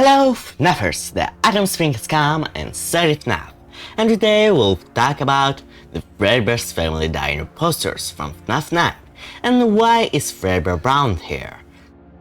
Hello FNAFers, the Atom Spring has come and said it FNAF, and today we'll talk about the Fredbear's Family Diner posters from FNAF 9 and why is Fredbear Brown here.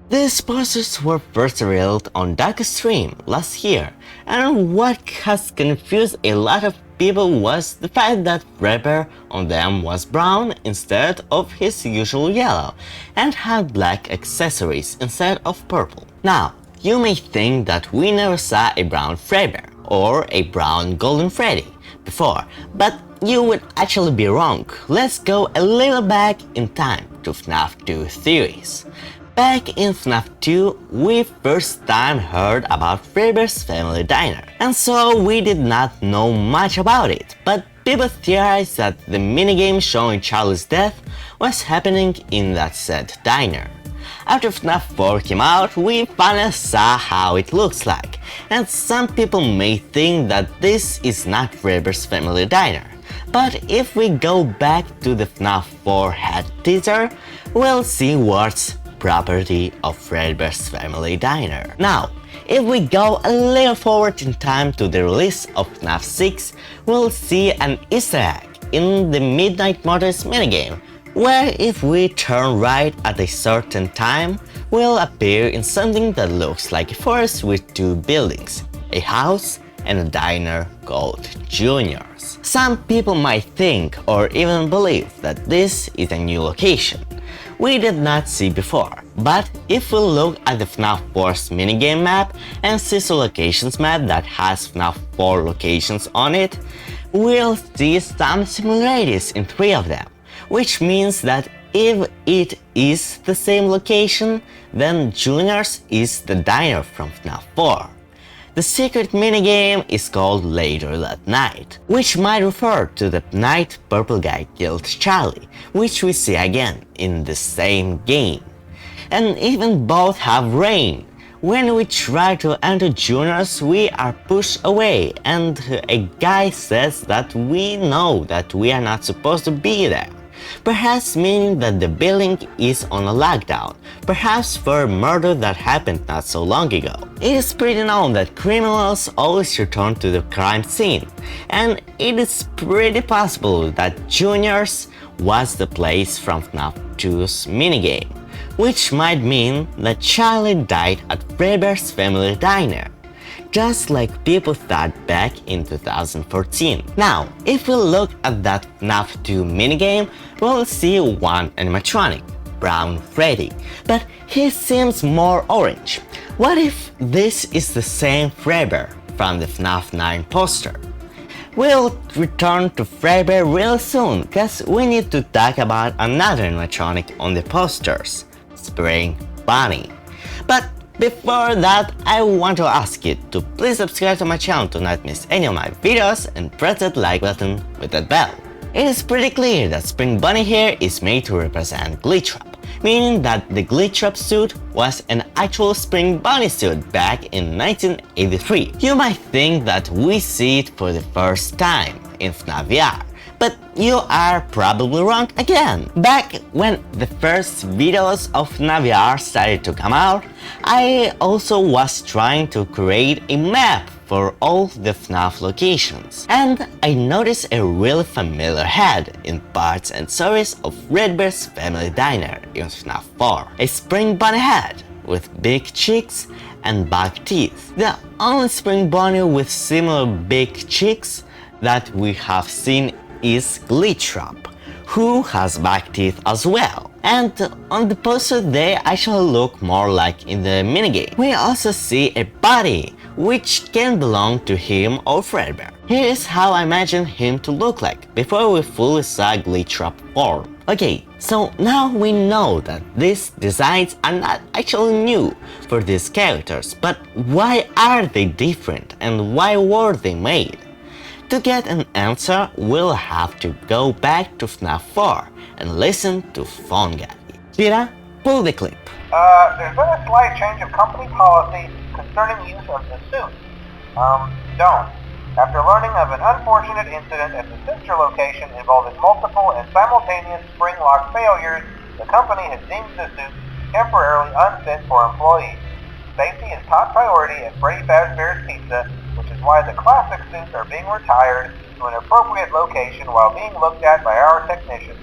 These posters were first revealed on Darkest Stream last year, and what has confused a lot of people was the fact that Fredbear on them was brown instead of his usual yellow, and had black accessories instead of purple. Now, you may think that we never saw a brown Fredbear or a brown Golden Freddy before, but you would actually be wrong. Let's go a little back in time to FNAF 2 theories. Back in FNAF 2, we first time heard about Fredbear's Family Diner, and so we did not know much about it, but people theorized that the minigame showing Charlie's death was happening in that said diner. After FNAF 4 came out, we finally saw how it looks like, and some people may think that this is not Fredbear's Family Diner. But if we go back to the FNAF 4 head teaser, we'll see what's property of Fredbear's Family Diner. Now, if we go a little forward in time to the release of FNAF 6, we'll see an Easter egg in the Midnight Motors minigame, where if we turn right at a certain time, we'll appear in something that looks like a forest with two buildings, a house and a diner called Junior's. Some people might think or even believe that this is a new location we did not see before, but if we look at the FNAF 4's minigame map and see the locations map that has FNAF 4 locations on it, we'll see some similarities in 3 of them, which means that if it is the same location, then Junior's is the diner from FNAF 4. The secret minigame is called Later That Night, which might refer to the night Purple Guy killed Charlie, which we see again in the same game. And even both have rain. When we try to enter Junior's, we are pushed away, and a guy says that we know that we are not supposed to be there. Perhaps meaning that the building is on a lockdown, perhaps for a murder that happened not so long ago. It is pretty known that criminals always return to the crime scene, and it is pretty possible that Junior's was the place from FNAF 2's minigame, which might mean that Charlie died at Fredbear's Family Diner, just like people thought back in 2014. Now, if we look at that FNAF 2 minigame, we'll see one animatronic, Brown Freddy, but he seems more orange. What if this is the same Fredbear from the FNAF 9 poster? We'll return to Fredbear real soon, cause we need to talk about another animatronic on the posters, Spring Bunny. But before that, I want to ask you to please subscribe to my channel to not miss any of my videos and press that like button with that bell. It is pretty clear that Spring Bunny here is made to represent Glitchtrap, meaning that the Glitchtrap suit was an actual Spring Bunny suit back in 1983. You might think that we see it for the first time in FNAF VR, but you are probably wrong again. Back when the first videos of FNAF VR started to come out, I also was trying to create a map for all the FNAF locations, and I noticed a really familiar head in parts and stories of Fredbear's Family Diner in FNAF 4. A Spring Bunny head with big cheeks and back teeth. The only Spring Bunny with similar big cheeks that we have seen is Glitchtrap, who has back teeth as well. And on the poster they actually look more like in the minigame. We also see a body, which can belong to him or Fredbear. Here is how I imagine him to look like before we fully saw Glitchtrap form. Okay, so now we know that these designs are not actually new for these characters, but why are they different and why were they made? To get an answer, we'll have to go back to FNAF 4 and listen to Phone Guy. Tira, pull the clip. There's been a slight change of company policy concerning use of the suit. Don't. After learning of an unfortunate incident at the sister location involving multiple and simultaneous spring lock failures, the company has deemed the suit temporarily unfit for employees. Safety is top priority at Freddy Fazbear's Pizza, which is why the classic suits are being retired to an appropriate location while being looked at by our technicians.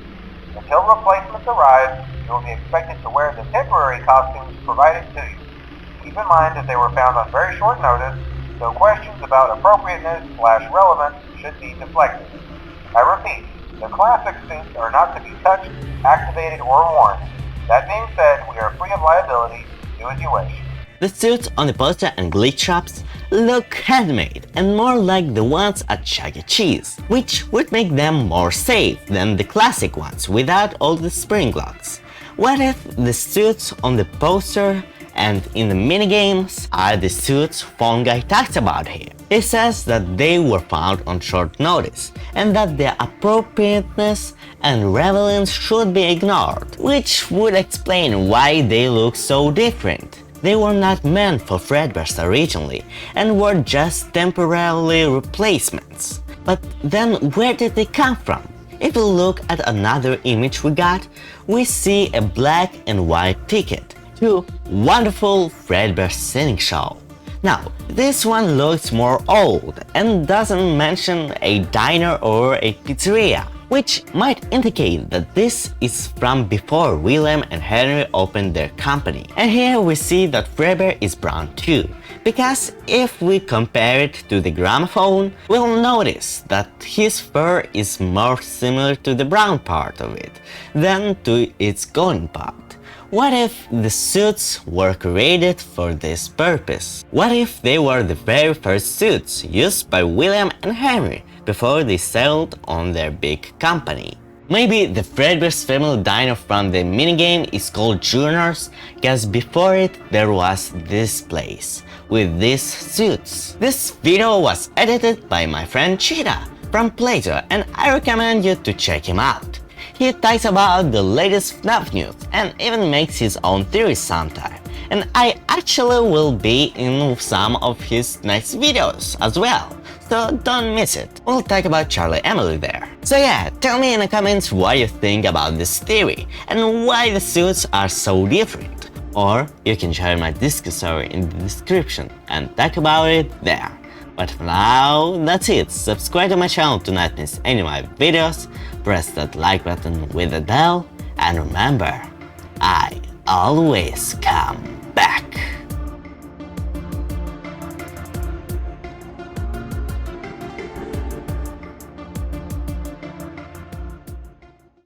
Until replacements arrive, you will be expected to wear the temporary costumes provided to you. Keep in mind that they were found on very short notice, so questions about appropriateness/relevance should be deflected. I repeat, the classic suits are not to be touched, activated, or worn. That being said, we are free of liability. Do as you wish. The suits on the poster and glitch shops look handmade and more like the ones at Chuck E. Cheese, which would make them more safe than the classic ones without all the spring locks. What if the suits on the poster and in the minigames are the suits Phone Guy talks about here? He says that they were found on short notice and that their appropriateness and relevance should be ignored, which would explain why they look so different. They were not meant for Fredbear's originally and were just temporarily replacements. But then where did they come from? If we look at another image we got, we see a black and white ticket to Wonderful Fredbear Singing Show. Now, this one looks more old and doesn't mention a diner or a pizzeria, which might indicate that this is from before William and Henry opened their company. And here we see that Fredbear is brown too, because if we compare it to the gramophone, we'll notice that his fur is more similar to the brown part of it than to its golden part. What if the suits were created for this purpose? What if they were the very first suits used by William and Henry before they settled on their big company? Maybe the Fredbear's Family Diner from the minigame is called Junior's because before it there was this place with these suits. This video was edited by my friend Cheetah from Plato and I recommend you to check him out. He talks about the latest FNAF news and even makes his own theories sometimes. And I actually will be in some of his next videos as well, so don't miss it. We'll talk about Charlie Emily there. So yeah, tell me in the comments what you think about this theory and why the suits are so different. Or you can share my Discord story in the description and talk about it there. But for now, that's it. Subscribe to my channel to not miss any of my videos, press that like button with a bell, and remember, I always come back.